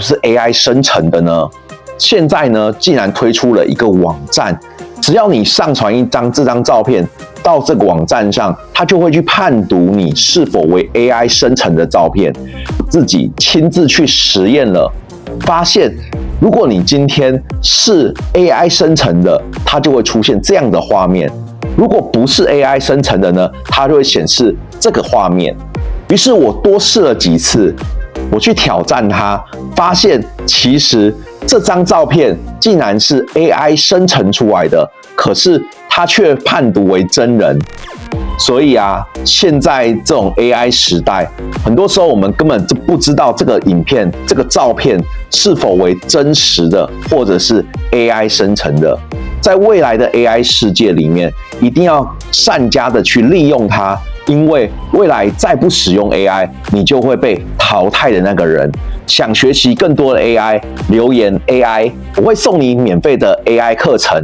是 AI 生成的呢？现在呢，竟然推出了一个网站，只要你上传这张照片到这个网站上，它就会去判读你是否为 AI 生成的照片。自己亲自去实验了，发现如果你今天是 AI 生成的，它就会出现这样的画面；如果不是 AI 生成的呢，它就会显示这个画面。于是我多试了几次，我去挑战它，发现其实这张照片竟然是 AI 生成出来的，可是它却判读为真人。所以啊，现在这种 AI 时代，很多时候我们根本就不知道这个影片、这个照片是否为真实的，或者是 AI 生成的。在未来的 AI 世界里面，一定要善加的去利用它，因为未来再不使用 AI， 你就会被淘汰的那个人。想学习更多的 AI， 留言 AI， 我会送你免费的 AI 课程。